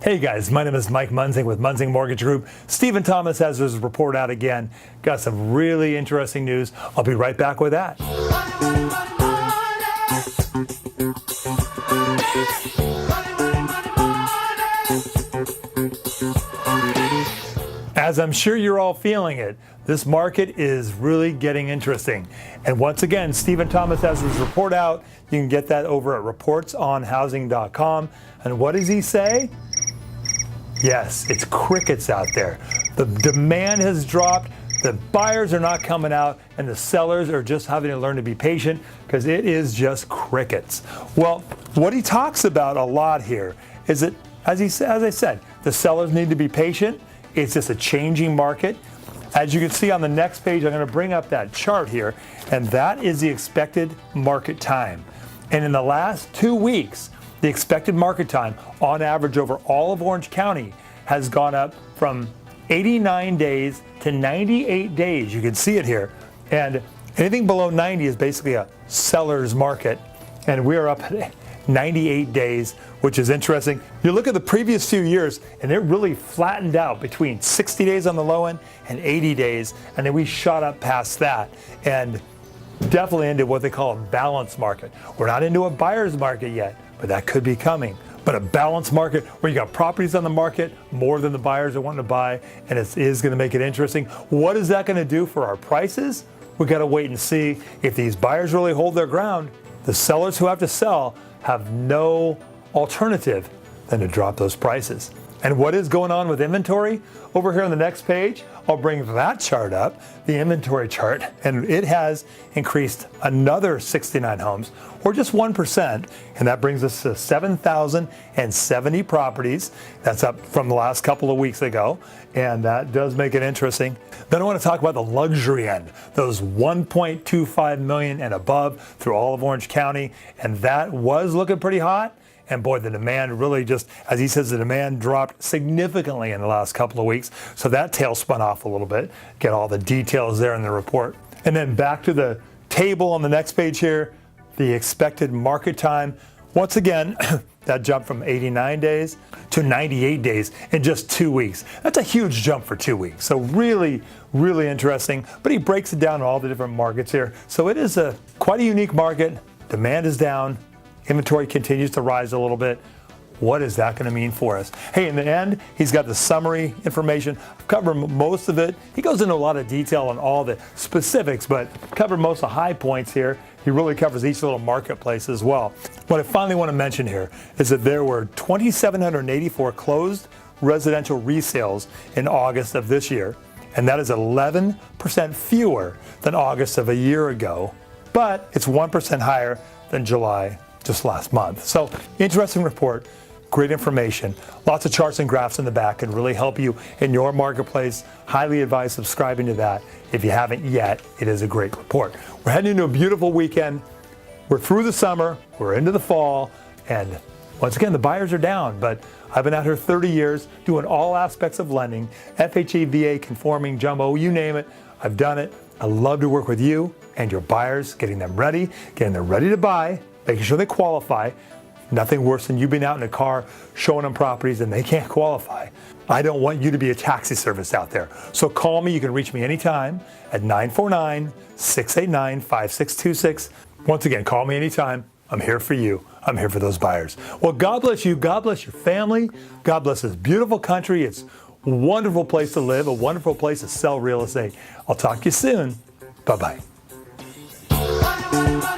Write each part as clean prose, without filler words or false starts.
Hey guys, my name is Mike Munzing with Munzing Mortgage Group. Stephen Thomas has his report out again. Got some really interesting news. I'll be right back with that. As I'm sure you're all feeling it, this market is really getting interesting. And once again, Stephen Thomas has his report out. You can get that over at reportsonhousing.com. And what does he say? Yes, it's crickets out there. The demand has dropped, the buyers are not coming out, and the sellers are just having to learn to be patient because it is just crickets. Well, what he talks about a lot here is that, as I said, the sellers need to be patient. It's just a changing market. As you can see on the next page, I'm going to bring up that chart here, and that is the expected market time. And in the last 2 weeks, the expected market time on average over all of Orange County has gone up from 89 days to 98 days. You can see it here. And anything below 90 is basically a seller's market. And we are up at 98 days, which is interesting. You look at the previous few years and it really flattened out between 60 days on the low end and 80 days. And then we shot up past that and definitely into what they call a balanced market. We're not into a buyer's market yet, but that could be coming. But a balanced market where you got properties on the market more than the buyers are wanting to buy, and it is going to make it interesting. What is that going to do for our prices? We got to wait and see. If these buyers really hold their ground, the sellers who have to sell have no alternative than to drop those prices. And what is going on with inventory? Over here on the next page, I'll bring that chart up, the inventory chart, and it has increased another 69 homes, or just 1%, and that brings us to 7,070 properties. That's up from the last couple of weeks ago, and that does make it interesting. Then I want to talk about the luxury end, those 1.25 million and above through all of Orange County, and that was looking pretty hot. And boy, the demand really just, as he says, the demand dropped significantly in the last couple of weeks. So that tail spun off a little bit. Get all the details there in the report. And then back to the table on the next page here, the expected market time. Once again, that jumped from 89 days to 98 days in just 2 weeks. That's a huge jump for 2 weeks. So really, really interesting. But he breaks it down in all the different markets here. So it is quite a unique market. Demand is down. Inventory continues to rise a little bit. What is that going to mean for us? Hey, in the end, he's got the summary information. I've covered most of it. He goes into a lot of detail on all the specifics, but covered most of the high points here. He really covers each little marketplace as well. What I finally want to mention here is that there were 2,784 closed residential resales in August of this year, and that is 11% fewer than August of a year ago, but it's 1% higher than July just last month. So interesting report, great information, lots of charts and graphs in the back can really help you in your marketplace. Highly advise subscribing to that. If you haven't yet, it is a great report. We're heading into a beautiful weekend. We're through the summer, we're into the fall, and once again, the buyers are down, but I've been out here 30 years doing all aspects of lending, FHA, VA, conforming, jumbo, you name it, I've done it. I love to work with you and your buyers, getting them ready to buy, making sure they qualify. Nothing worse than you being out in a car showing them properties and they can't qualify. I don't want you to be a taxi service out there. So call me. You can reach me anytime at 949-689-5626. Once again, call me anytime. I'm here for you. I'm here for those buyers. Well, God bless you. God bless your family. God bless this beautiful country. It's a wonderful place to live, a wonderful place to sell real estate. I'll talk to you soon. Bye-bye. Money, money, money,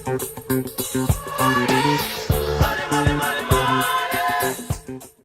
money.